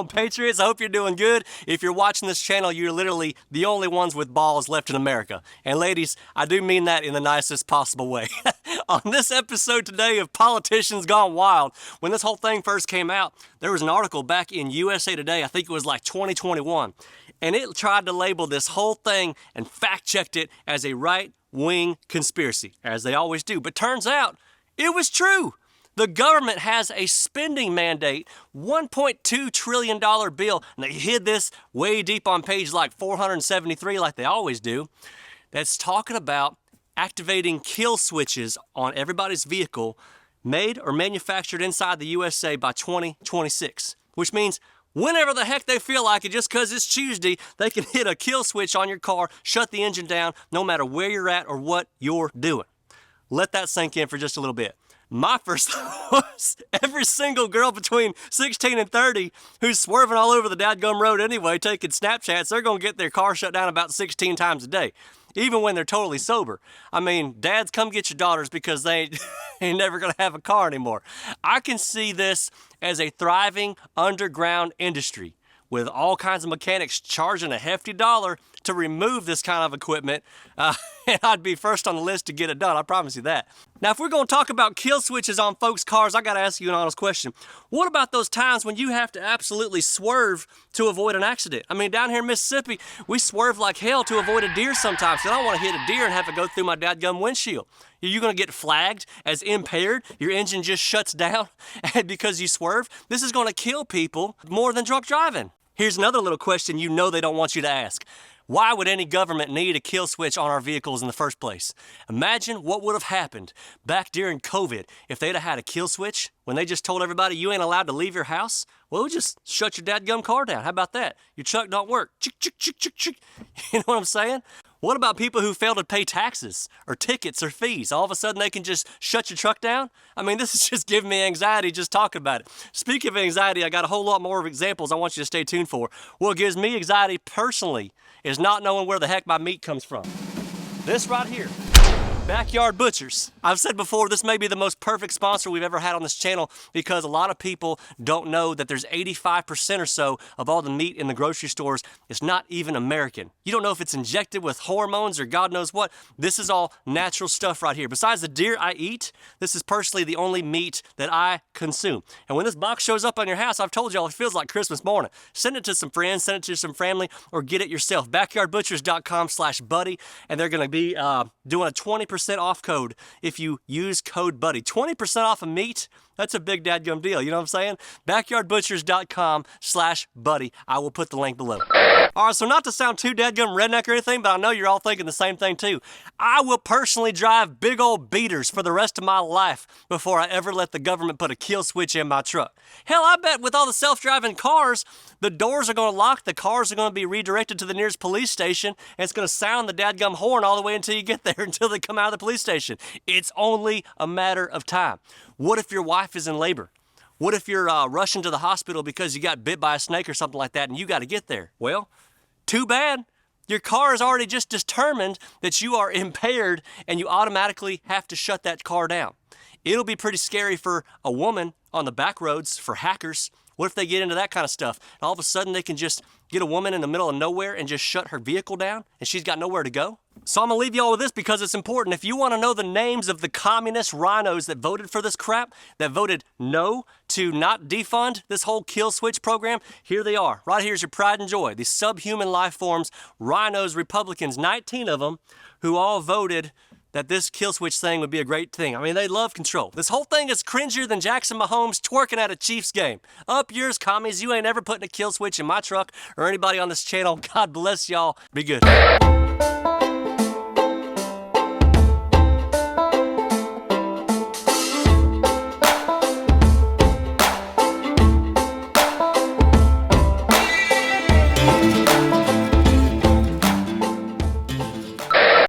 on, Patriots? I hope you're doing good. If you're watching this channel, you're literally the only ones with balls left in America. And ladies, I do mean that in the nicest possible way. On this episode today of Politicians Gone Wild, when this whole thing first came out, there was an article back in USA Today, I think it was like 2021, and it tried to label this whole thing and fact-checked it as a right-wing conspiracy, as they always do. But turns out, it was true. The government has a spending mandate, $1.2 trillion bill, and they hid this way deep on page like 473 like they always do, that's talking about activating kill switches on everybody's vehicle made or manufactured inside the USA by 2026, which means whenever the heck they feel like it, just because it's Tuesday, they can hit a kill switch on your car, shut the engine down, no matter where you're at or what you're doing. Let that sink in for just a little bit. My first thought was every single girl between 16 and 30 who's swerving all over the dadgum road anyway, taking Snapchats, they're going to get their car shut down about 16 times a day, even when they're totally sober. I mean, dads, come get your daughters because they ain't never going to have a car anymore. I can see this as a thriving underground industry with all kinds of mechanics charging a hefty dollar to remove this kind of equipment, and I'd be first on the list to get it done, I promise you that. Now, if we're going to talk about kill switches on folks' cars, I got to ask you an honest question. What about those times when you have to absolutely swerve to avoid an accident? I mean, down here in Mississippi, we swerve like hell to avoid a deer sometimes. I don't want to hit a deer and have it go through my dadgum windshield. Are you going to get flagged as impaired? Your engine just shuts down because you swerve? This is going to kill people more than drunk driving. Here's another little question you know they don't want you to ask. Why would any government need a kill switch on our vehicles in the first place? Imagine what would have happened back during COVID if they'd have had a kill switch when they just told everybody you ain't allowed to leave your house. Well, just shut your dadgum car down. How about that? Your truck don't work. Chick, chick, chick, chick, chick. You know what I'm saying? What about people who fail to pay taxes or tickets or fees? All of a sudden they can just shut your truck down? I mean, this is just giving me anxiety just talking about it. Speaking of anxiety, I got a whole lot more of examples I want you to stay tuned for. What gives me anxiety personally is not knowing where the heck my meat comes from. This right here. Backyard Butchers. I've said before, this may be the most perfect sponsor we've ever had on this channel because a lot of people don't know that there's 85% or so of all the meat in the grocery stores is not even American. You don't know if it's injected with hormones or God knows what. This is all natural stuff right here. Besides the deer I eat, this is personally the only meat that I consume. And when this box shows up on your house, I've told y'all it feels like Christmas morning. Send it to some friends, send it to some family, or get it yourself. Backyardbutchers.com/buddy, and they're going to be doing a 20% off code if you use code BUDDY. 20% off of meat, that's a big dadgum deal, you know what I'm saying? Backyardbutchers.com/buddy. I will put the link below. All right, so not to sound too dadgum redneck or anything, but I know you're all thinking the same thing too. I will personally drive big old beaters for the rest of my life before I ever let the government put a kill switch in my truck. Hell, I bet with all the self-driving cars, the doors are going to lock, the cars are going to be redirected to the nearest police station, and it's going to sound the dadgum horn all the way until you get there, until they come out of the police station. It's only a matter of time. What if your wife is in labor? What if you're rushing to the hospital because you got bit by a snake or something like that and you got to get there? Well, too bad. Your car has already just determined that you are impaired and you automatically have to shut that car down. It'll be pretty scary for a woman on the back roads, for hackers. What if they get into that kind of stuff? And all of a sudden they can just get a woman in the middle of nowhere and just shut her vehicle down and she's got nowhere to go? So I'm going to leave you all with this because it's important. If you want to know the names of the communist rhinos that voted for this crap, that voted no to not defund this whole kill switch program, here they are. Right here's your pride and joy. These subhuman life forms, rhinos, Republicans, 19 of them, who all voted that this kill switch thing would be a great thing. I mean, they love control. This whole thing is cringier than Jackson Mahomes twerking at a Chiefs game. Up yours, commies. You ain't ever putting a kill switch in my truck or anybody on this channel. God bless y'all. Be good.